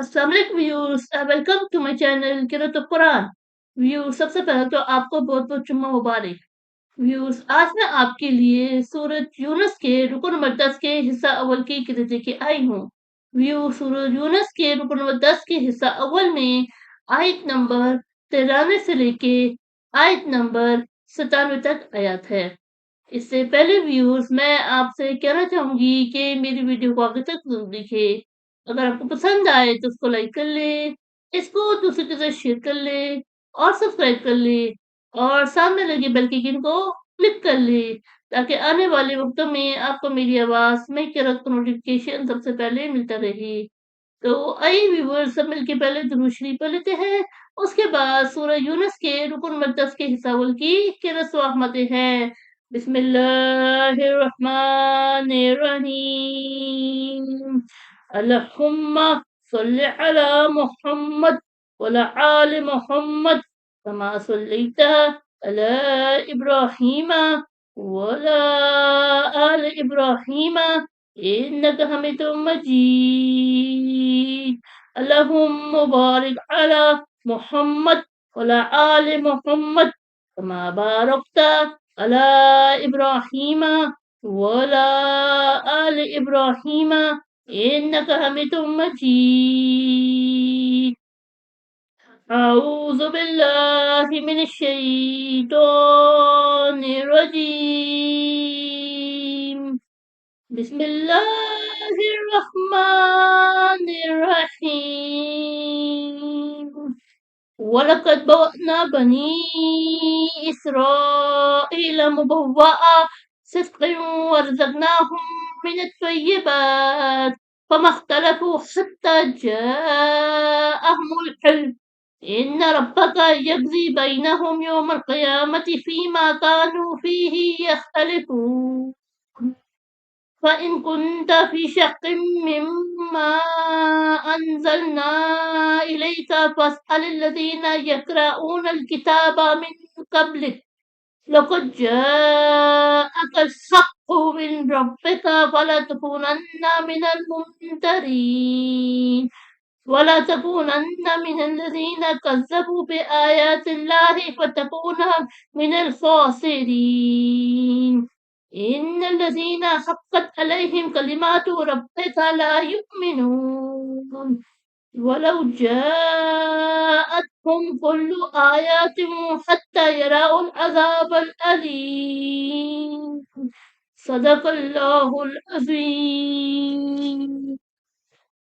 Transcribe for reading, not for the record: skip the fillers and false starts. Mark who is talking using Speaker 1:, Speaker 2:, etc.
Speaker 1: अस्सलाम वालेकुम viewers, welcome to my channel किरत कुरान। व्यूअर्स, सबसे पहले तो आपको बहुत बहुत जुम्मा मुबारक। व्यूअर्स, आज मैं आपके लिए सूरत यूनुस के रुकन नंबर 10 के हिस्सा अव्वल की किरत लेके आई हूँ। व्यूअर्स, सूरत यूनुस के रुकन नंबर 10 के हिस्सा अव्वल में आयत नंबर 93 से लेके आयत नंबर 97 तक आयत है। इससे पहले व्यूअर्स, मैं आपसे कहना चाहूंगी कि मेरी वीडियो को आगे तक जरूर देखें। अगर आपको पसंद आए तो उसको लाइक कर ले, इसको दूसरे के साथ शेयर कर ले और सब्सक्राइब कर ले और सामने लगे बेल के आइकन को क्लिक कर ले ताकि आने वाले वक्तों में आपको मेरी आवाज में किरत का नोटिफिकेशन सबसे पहले मिलता रहे। तो आइए व्यूअर्स, सब मिलके पहले दुरूद शरीफ पढ़ लेते हैं। उसके बाद सूरह यूनुस के रुकन नंबर 10 के हिस्सावल की किरत सुआहमते हैं। बिस्मिल्लाहिर्रहमानिर्रहीम। अल्लाहुम्मा सल्लि अला मुहम्मद वला आलि मुहम्मद कमा सल्लैता अला इब्राहीम वला आलि इब्राहीम इन्नका हमीदुम मजीद। अल्लाहुम्मा बारिक अला मुहम्मद वला आलि मुहम्मद कमा बारकता अला इब्राहीम वला आलि इब्राहीम इन्नका हमीदुम मजीद। أعوذ بالله من الشيطان الرجيم. بسم الله الرحمن الرحيم. ولقد بوأنا بني إسرائيل مبوأ صدق ورزقناهم من الطيبات فما اختلفوا حتى جاءهم الحلم إن ربك يقضي بينهم يوم القيامة فيما كانوا فيه يختلفون. فإن كنت في شك مما أنزلنا إليك فاسأل الذين يقرؤون الكتاب من قبلك لقد جاءك الحق من ربك فلا تكونن من الممترين ولا تكونن من الذين كذبوا بآيات الله فتكون من الخاسرين. إن الذين حقت عليهم كلمات ربك لا يؤمنون ولو جاءتهم كل آيات حتى يروا العذاب الأليم. صدق الله العظيم.